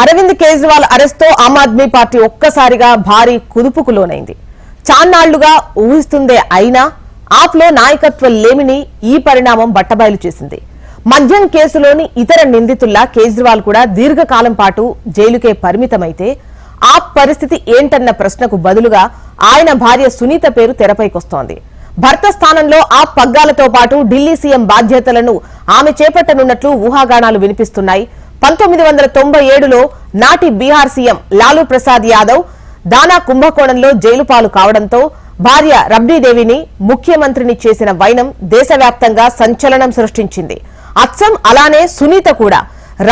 Arvind Kejriwal arrest తో Aam Aadmi party ఒక్కసారిగా భారీ కుదుపుకు లోనైంది. చాన్నాళ్లుగా ఊహిస్తుందే అయినా ఆప్ లో నాయకత్వం లేమిని ఈ పరిణామం బట్టబయలు చేసింది. మద్యం కేసులోని ఇతర నిందితుల్లా కేజ్రీవాల్ కూడా దీర్ఘకాలం పాటు జైలుకే పరిమితమైతే ఆప్ పరిస్థితి ఏంటన్న ప్రశ్నకు బదులుగా ఆయన భార్య సునీత పేరు తెరపైకొస్తోంది. భర్త స్థానంలో ఆప్ పగ్గాలతో పాటు ఢిల్లీ సీఎం బాధ్యతలను ఆమె చేపట్టనున్నట్లు ఊహాగానాలు వినిపిస్తున్నాయి. 1997లో నాటి బీహార్ సీఎం లాలూ ప్రసాద్ యాదవ్ దానా కుంభకోణంలో జైలు పాలు కావడంతో భార్య రబ్డీదేవిని ముఖ్యమంత్రిని చేసిన వైనం దేశవ్యాప్తంగా సంచలనం సృష్టించింది. అచ్చం అలానే సునీత కూడా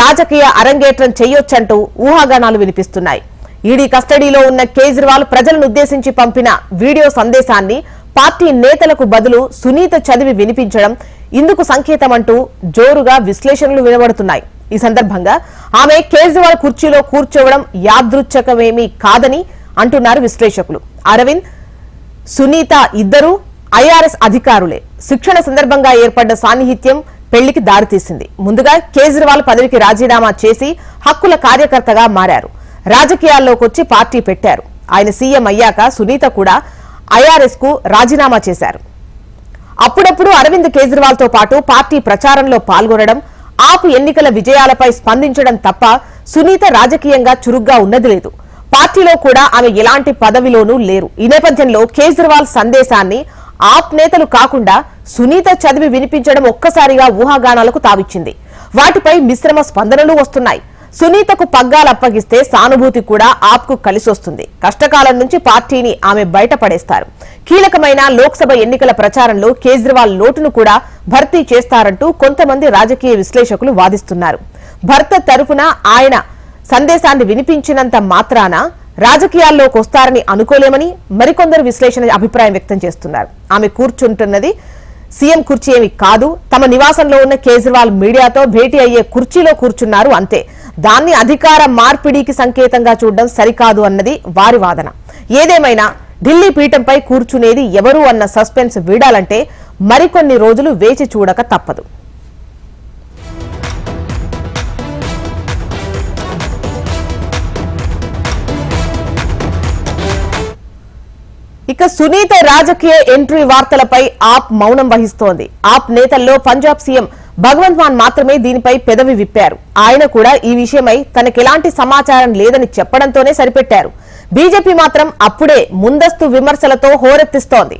రాజకీయ అరంగేట్రం చేయొచ్చంటూ ఊహాగానాలు వినిపిస్తున్నాయి. ఈడీ కస్టడీలో ఉన్న కేజ్రీవాల్ ప్రజలను ఉద్దేశించి పంపిన వీడియో సందేశాన్ని పార్టీ నేతలకు బదులు సునీత చదివి వినిపించడం ఇందుకు సంకేతమంటూ జోరుగా విశ్లేషణలు వినబడుతున్నాయి. ఈ సందర్భంగా ఆమె కేజ్రీవాల్ కుర్చీలో కూర్చోవడం యాదృచ్ఛికమేమీ కాదని అంటున్నారు విశ్లేషకులు. అరవింద్, సునీత ఇద్దరూ ఐఆర్ఎస్ అధికారులే. శిక్షణ సందర్భంగా ఏర్పడ్డ సాన్నిహిత్యం పెళ్లికి దారితీసింది. ముందుగా కేజ్రీవాల్ పదవికి రాజీనామా చేసి హక్కుల కార్యకర్తగా మారారు. రాజకీయాల్లోకొచ్చి పార్టీ పెట్టారు. ఆయన సీఎం అయ్యాక సునీత కూడా ఐఆర్ఎస్ కు రాజీనామా చేశారు. అప్పుడప్పుడు అరవింద్ కేజ్రీవాల్ తో పాటు పార్టీ ప్రచారంలో పాల్గొనడం, ఆపు ఎన్నికల విజయాలపై స్పందించడం తప్ప సునీత రాజకీయంగా చురుగ్గా ఉన్నది లేదు. పార్టీలో కూడా ఆమె ఎలాంటి పదవిలోనూ లేరు. ఈ నేపథ్యంలో కేజ్రీవాల్ సందేశాన్ని ఆప్ నేతలు కాకుండా సునీత చదివి వినిపించడం ఒక్కసారిగా ఊహాగానాలకు తావిచ్చింది. వాటిపై మిశ్రమ స్పందనలు వస్తున్నాయి. సునీతకు పగ్గాలు అప్పగిస్తే సానుభూతి కూడా ఆప్కు కలిసొస్తుంది. కష్టకాలం నుంచి పార్టీని ఆమె బయటపడేస్తారు. కీలకమైన లోక్సభ ఎన్నికల ప్రచారంలో కేజ్రీవాల్ లోటును కూడా భర్తీ చేస్తారంటూ కొంతమంది రాజకీయ విశ్లేషకులు వాదిస్తున్నారు. భర్త తరఫున ఆయన సందేశాన్ని వినిపించినంత మాత్రాన రాజకీయాల్లోకి వస్తారని అనుకోలేమని మరికొందరు విశ్లేషణ అభిప్రాయం వ్యక్తం చేస్తున్నారు. ఆమె కూర్చుంటున్నది సీఎం కుర్చీ ఏమి కాదు, తమ నివాసంలో ఉన్న కేజ్రీవాల్ మీడియాతో భేటీ అయ్యే కుర్చీలో కూర్చున్నారు అంతే. దాన్ని అధికార మార్పిడికి సంకేతంగా చూడడం సరికాదు అన్నది వారి వాదన. ఏదేమైనా ఢిల్లీ పీఠంపై కూర్చునేది ఎవరు అన్న సస్పెన్స్ వీడాలంటే మరికొన్ని రోజులు వేచి చూడక తప్పదు. ఇక సునీత రాజకీయ ఎంట్రీ వార్తలపై ఆప్ మౌనం వహిస్తోంది. ఆప్ నేతల్లో పంజాబ్ సీఎం భగవంత్ మాన్ మాత్రమే దీనిపై పెదవి విప్పారు. ఆయన కూడా ఈ విషయమై తనకెలాంటి సమాచారం లేదని చెప్పడంతోనే సరిపెట్టారు. బీజేపీ మాత్రం అప్పుడే ముందస్తు విమర్శలతో హోరెత్తిస్తోంది.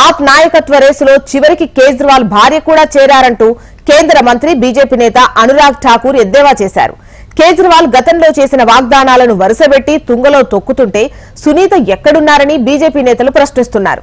ఆప్ నాయకత్వ రేసులో చివరికి కేజ్రీవాల్ భార్య కూడా చేరారంటూ కేంద్ర మంత్రి బీజేపీ నేత అనురాగ్ ఠాకూర్ ఎద్దేవా చేశారు. కేజ్రీవాల్ గతంలో చేసిన వాగ్దానాలను వరుసబెట్టి తుంగలో తొక్కుతుంటే సునీత ఎక్కడున్నారని బీజేపీ నేతలు ప్రశ్నిస్తున్నారు.